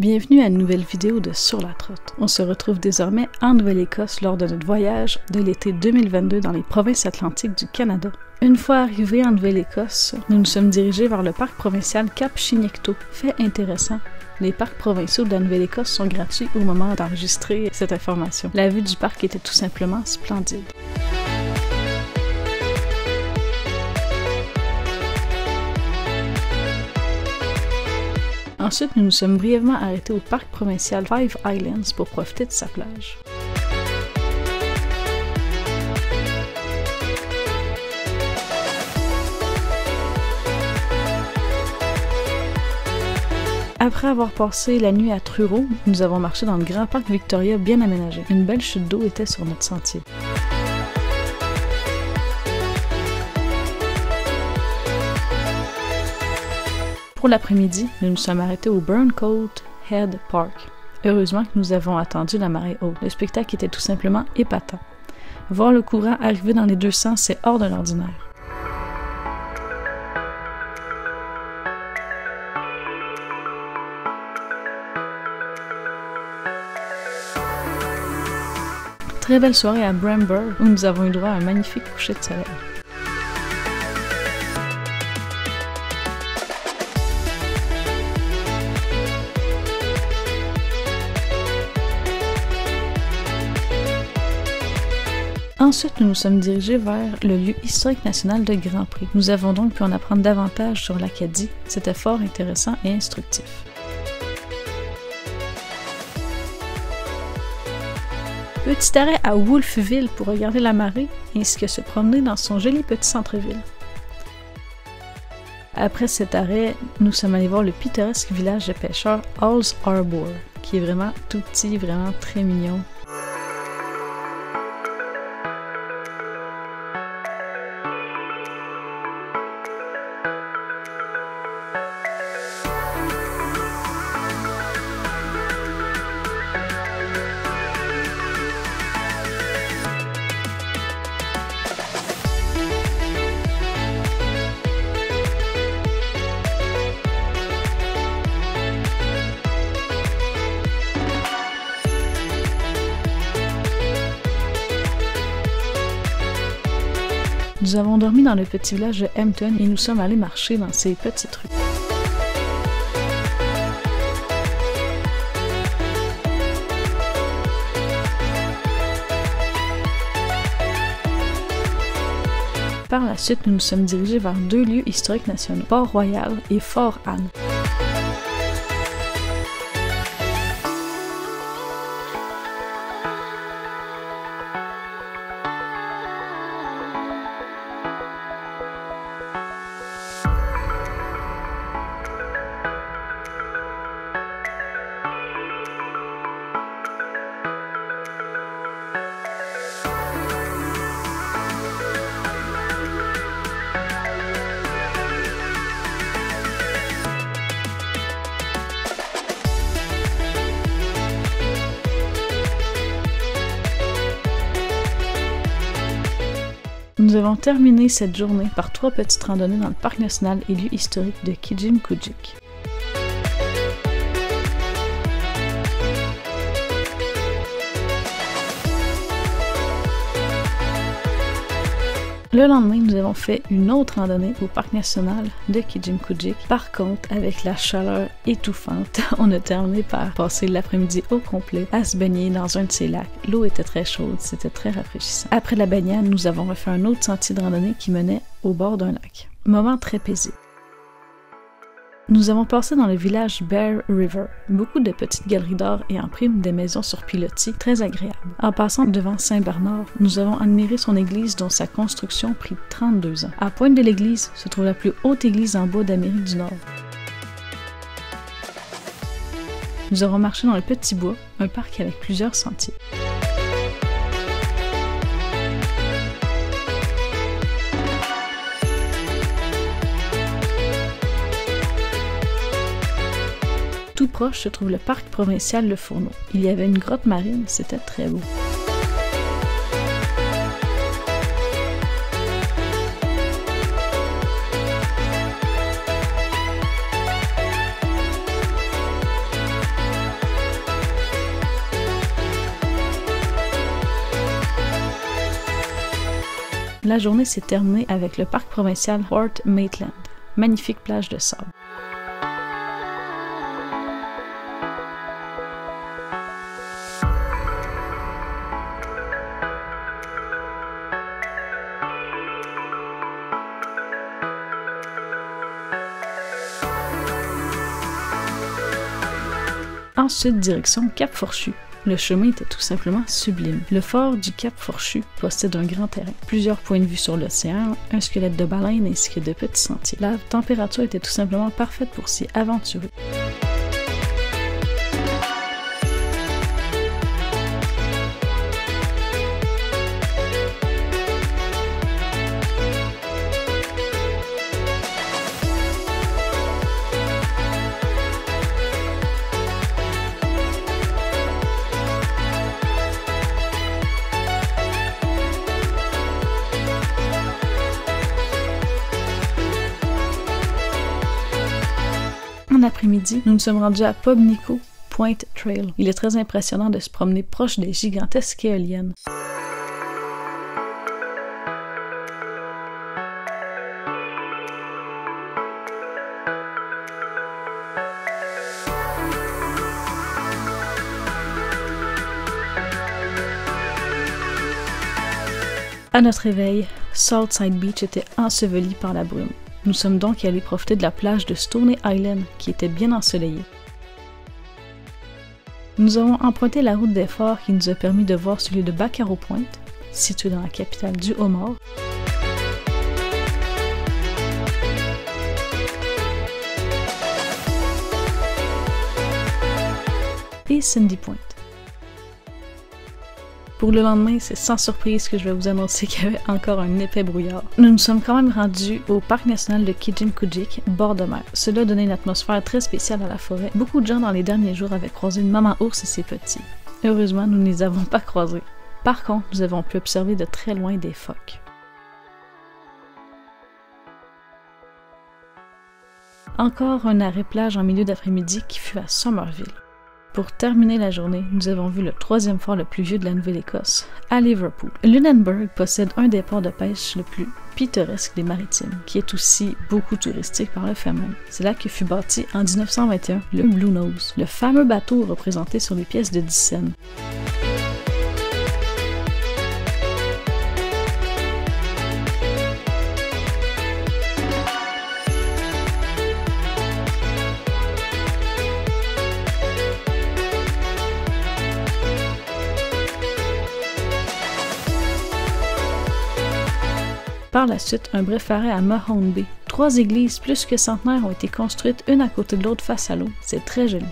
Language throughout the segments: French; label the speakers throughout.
Speaker 1: Bienvenue à une nouvelle vidéo de Sur la Trotte. On se retrouve désormais en Nouvelle-Écosse lors de notre voyage de l'été 2022 dans les provinces atlantiques du Canada. Une fois arrivés en Nouvelle-Écosse, nous nous sommes dirigés vers le parc provincial Cap Chignecto. Fait intéressant, les parcs provinciaux de la Nouvelle-Écosse sont gratuits au moment d'enregistrer cette information. La vue du parc était tout simplement splendide. Ensuite, nous nous sommes brièvement arrêtés au parc provincial Five Islands pour profiter de sa plage. Après avoir passé la nuit à Truro, nous avons marché dans le grand parc Victoria bien aménagé. Une belle chute d'eau était sur notre sentier. Pour l'après-midi, nous nous sommes arrêtés au Burncoat Head Park. Heureusement que nous avons attendu la marée haute. Le spectacle était tout simplement épatant. Voir le courant arriver dans les deux sens, c'est hors de l'ordinaire. Très belle soirée à Bramber où nous avons eu droit à un magnifique coucher de soleil. Ensuite, nous nous sommes dirigés vers le lieu historique national de Grand Pré. Nous avons donc pu en apprendre davantage sur l'Acadie. C'était fort intéressant et instructif. Petit arrêt à Wolfville pour regarder la marée, ainsi que se promener dans son joli petit centre-ville. Après cet arrêt, nous sommes allés voir le pittoresque village de pêcheurs Halls Harbour, qui est vraiment tout petit, vraiment très mignon. Nous avons dormi dans le petit village de Hampton et nous sommes allés marcher dans ces petites rues. Par la suite, nous nous sommes dirigés vers deux lieux historiques nationaux, Port-Royal et Fort Anne. Nous avons terminé cette journée par 3 petites randonnées dans le parc national et lieu historique de Kijimkujik. Le lendemain, nous avons fait une autre randonnée au parc national de Kijimkujik. Par contre, avec la chaleur étouffante, on a terminé par passer l'après-midi au complet à se baigner dans un de ces lacs. L'eau était très chaude, c'était très rafraîchissant. Après la baignade, nous avons refait un autre sentier de randonnée qui menait au bord d'un lac. Moment très paisible. Nous avons passé dans le village Bear River, beaucoup de petites galeries d'art et en prime des maisons sur pilotis très agréables. En passant devant Saint-Bernard, nous avons admiré son église dont sa construction prit 32 ans. À pointe de l'église se trouve la plus haute église en bois d'Amérique du Nord. Nous avons marché dans le Petit Bois, un parc avec plusieurs sentiers. Tout proche se trouve le parc provincial Le Fourneau. Il y avait une grotte marine, c'était très beau. la journée s'est terminée avec le parc provincial Fort Maitland. Magnifique plage de sable. Ensuite, direction Cap Fourchu. Le chemin était tout simplement sublime. Le fort du Cap Fourchu possède un grand terrain, plusieurs points de vue sur l'océan, un squelette de baleine ainsi que de petits sentiers. La température était tout simplement parfaite pour s'y aventurer. En après-midi, nous nous sommes rendus à Pobnico Point Trail. Il est très impressionnant de se promener proche des gigantesques éoliennes. À notre réveil, Saltside Beach était enseveli par la brume. Nous sommes donc allés profiter de la plage de Stony Island, qui était bien ensoleillée. Nous avons emprunté la route des forts qui nous a permis de voir celui de Baccaro Point, situé dans la capitale du Homard, et Sandy Point. Pour le lendemain, c'est sans surprise que je vais vous annoncer qu'il y avait encore un épais brouillard. Nous nous sommes quand même rendus au parc national de Kijimkujik, bord de mer. Cela donnait une atmosphère très spéciale à la forêt. Beaucoup de gens dans les derniers jours avaient croisé une maman ours et ses petits. Heureusement, nous ne les avons pas croisés. Par contre, nous avons pu observer de très loin des phoques. Encore un arrêt plage en milieu d'après-midi qui fut à Somerville. Pour terminer la journée, nous avons vu le troisième fort le plus vieux de la Nouvelle-Écosse, à Liverpool. Lunenburg possède un des ports de pêche le plus pittoresque des maritimes, qui est aussi beaucoup touristique par le fait même. C'est là que fut bâti en 1921 le Blue Nose, le fameux bateau représenté sur les pièces de 10 cents. Par la suite, un bref arrêt à Mahone Bay. 3 églises plus que centenaires ont été construites une à côté de l'autre face à l'eau. C'est très joli.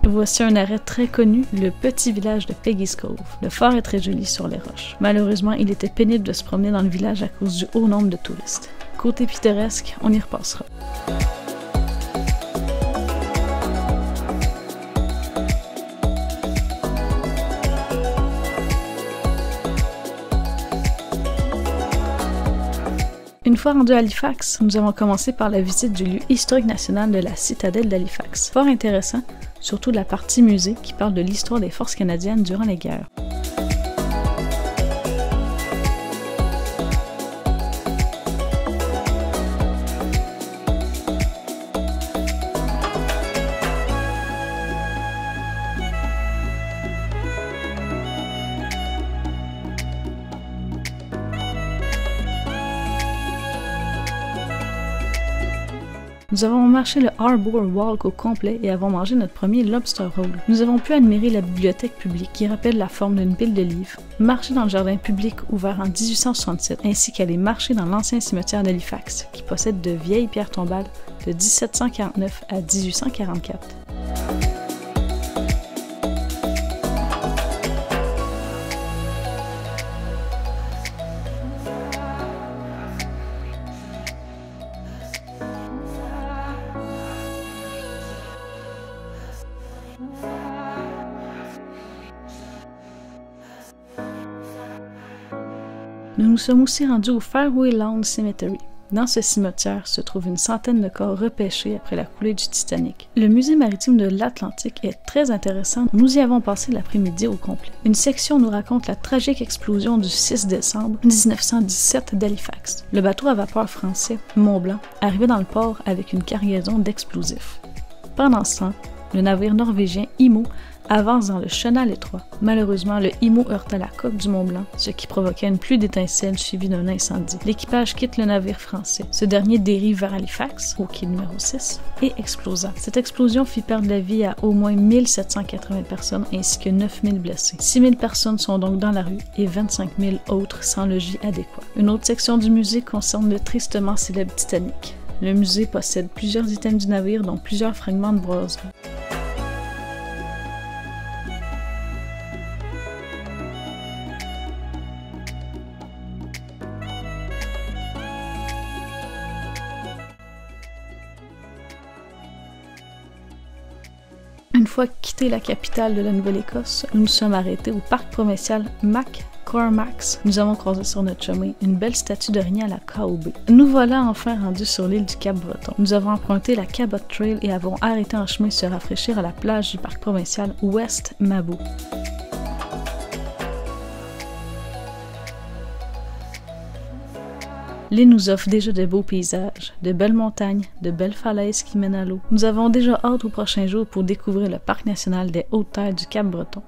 Speaker 1: Voici un arrêt très connu, le petit village de Peggy's Cove. Le fort est très joli sur les roches. Malheureusement, il était pénible de se promener dans le village à cause du haut nombre de touristes. Côté pittoresque, on y repassera. Une fois rendu à Halifax, nous avons commencé par la visite du lieu historique national de la citadelle d'Halifax. Fort intéressant, surtout de la partie musée qui parle de l'histoire des forces canadiennes durant les guerres. Nous avons marché le Harbour Walk au complet et avons mangé notre premier lobster roll. Nous avons pu admirer la bibliothèque publique qui rappelle la forme d'une pile de livres, marcher dans le jardin public ouvert en 1867, ainsi qu'aller marcher dans l'ancien cimetière d'Halifax, qui possède de vieilles pierres tombales de 1749 à 1844. Nous nous sommes aussi rendus au Fairway Lawn Cemetery. Dans ce cimetière se trouve une centaine de corps repêchés après la coulée du Titanic. Le musée maritime de l'Atlantique est très intéressant. Nous y avons passé l'après-midi au complet. Une section nous raconte la tragique explosion du 6 décembre 1917 d'Halifax. Le bateau à vapeur français, Mont-Blanc, arrivait dans le port avec une cargaison d'explosifs. Pendant ce temps, le navire norvégien Imo avance dans le chenal étroit. Malheureusement, le Imo heurta la coque du Mont-Blanc, ce qui provoqua une pluie d'étincelles suivie d'un incendie. L'équipage quitte le navire français. Ce dernier dérive vers Halifax, au quai numéro 6, et explosa. Cette explosion fit perdre la vie à au moins 1780 personnes ainsi que 9000 blessés. 6000 personnes sont donc dans la rue et 25 000 autres sans logis adéquat. Une autre section du musée concerne le tristement célèbre Titanic. Le musée possède plusieurs items du navire, dont plusieurs fragments de boiserie. Une fois quitté la capitale de la Nouvelle-Écosse, nous nous sommes arrêtés au parc provincial McCormack's. Nous avons croisé sur notre chemin une belle statue d'araignée à la KOB. Nous voilà enfin rendus sur l'île du Cap-Breton. Nous avons emprunté la Cabot Trail et avons arrêté en chemin se rafraîchir à la plage du parc provincial West Mabou. L'île nous offre déjà de beaux paysages, de belles montagnes, de belles falaises qui mènent à l'eau. Nous avons déjà hâte aux prochains jours pour découvrir le parc national des Hautes-Terres du Cap-Breton.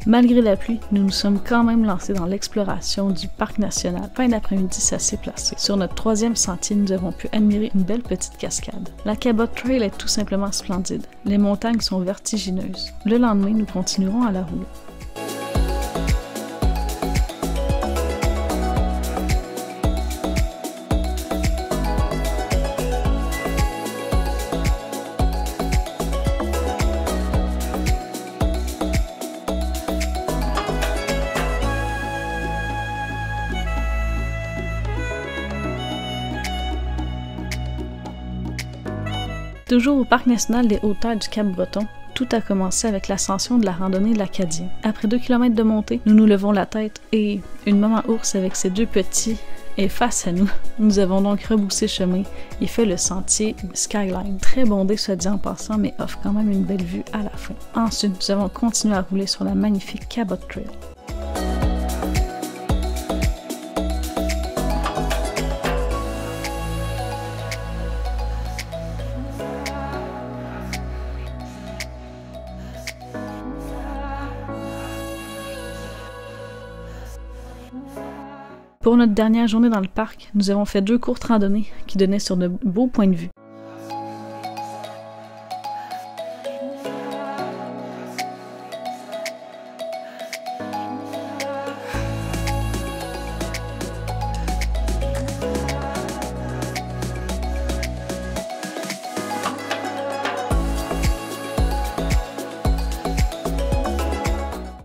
Speaker 1: Malgré la pluie, nous nous sommes quand même lancés dans l'exploration du parc national. Fin d'après-midi, ça s'est placé. Sur notre 3e sentier, nous avons pu admirer une belle petite cascade. La Cabot Trail est tout simplement splendide. Les montagnes sont vertigineuses. Le lendemain, nous continuerons à la rouler. Toujours au parc national des Hautes-Terres du Cap-Breton, tout a commencé avec l'ascension de la randonnée de l'Acadien. Après 2 km de montée, nous nous levons la tête et une maman ours avec ses 2 petits est face à nous. Nous avons donc rebroussé chemin et fait le sentier Skyline. Très bondé soit dit en passant, mais offre quand même une belle vue à la fin. Ensuite, nous avons continué à rouler sur la magnifique Cabot Trail. Pour notre dernière journée dans le parc, nous avons fait 2 courtes randonnées qui donnaient sur de beaux points de vue.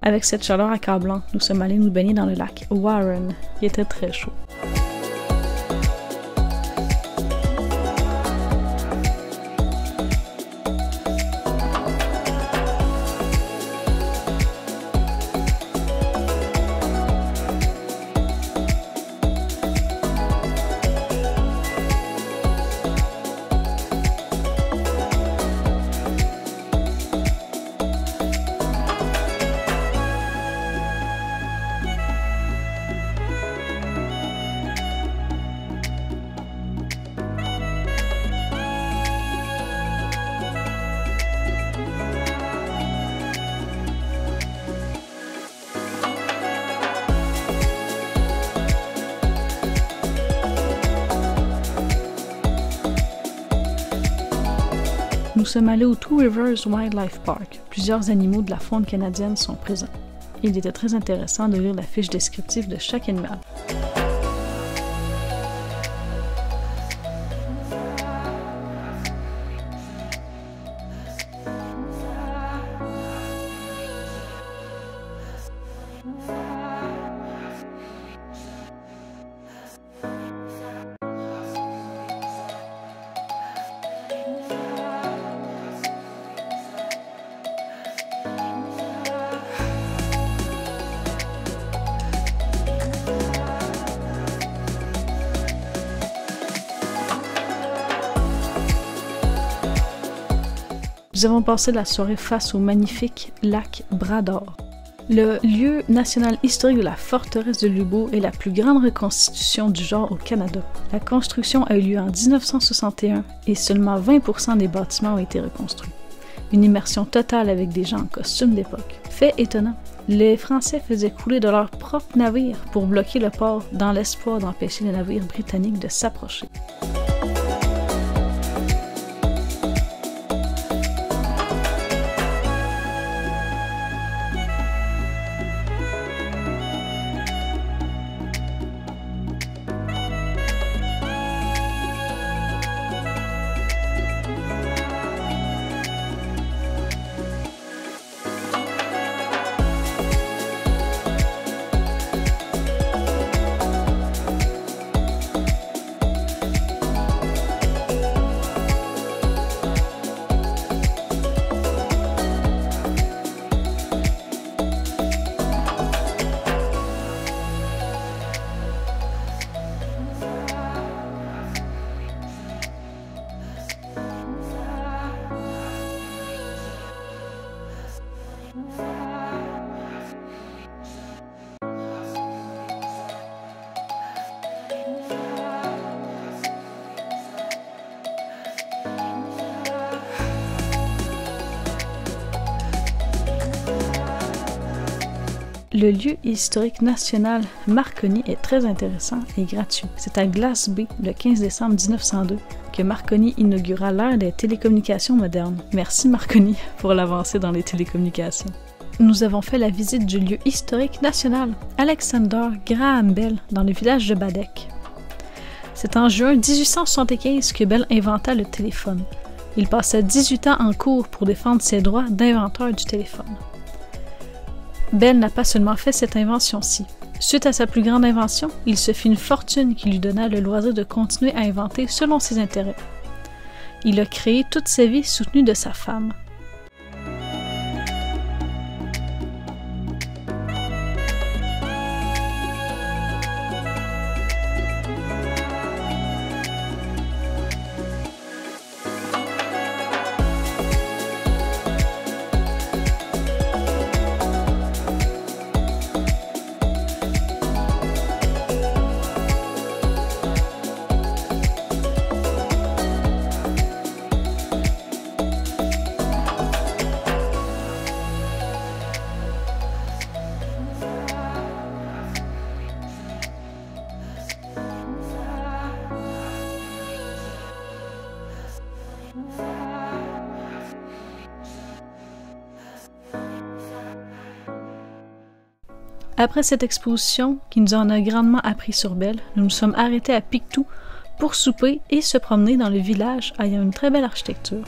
Speaker 1: Avec cette chaleur accablante, nous sommes allés nous baigner dans le lac Warren, qui était très chaud. Nous sommes allés au Two Rivers Wildlife Park. Plusieurs animaux de la faune canadienne sont présents. Il était très intéressant de lire la fiche descriptive de chaque animal. Nous avons passé la soirée face au magnifique lac Bras-d'Or. Le lieu national historique de la forteresse de Lubbock est la plus grande reconstitution du genre au Canada. La construction a eu lieu en 1961 et seulement 20% des bâtiments ont été reconstruits. Une immersion totale avec des gens en costume d'époque. Fait étonnant, les Français faisaient couler de leurs propres navires pour bloquer le port dans l'espoir d'empêcher les navires britanniques de s'approcher. Le lieu historique national Marconi est très intéressant et gratuit. C'est à Glace Bay, le 15 décembre 1902, que Marconi inaugura l'ère des télécommunications modernes. Merci Marconi pour l'avancée dans les télécommunications. Nous avons fait la visite du lieu historique national Alexander Graham Bell dans le village de Baddeck. C'est en juin 1875 que Bell inventa le téléphone. Il passa 18 ans en cours pour défendre ses droits d'inventeur du téléphone. Bell n'a pas seulement fait cette invention-ci. Suite à sa plus grande invention, il se fit une fortune qui lui donna le loisir de continuer à inventer selon ses intérêts. Il a créé toute sa vie soutenu de sa femme. Après cette exposition, qui nous en a grandement appris sur Bell, nous nous sommes arrêtés à Pictou pour souper et se promener dans le village ayant une très belle architecture.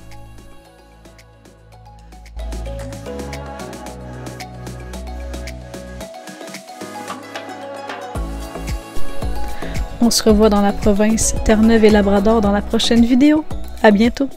Speaker 1: On se revoit dans la province Terre-Neuve et Labrador dans la prochaine vidéo. À bientôt!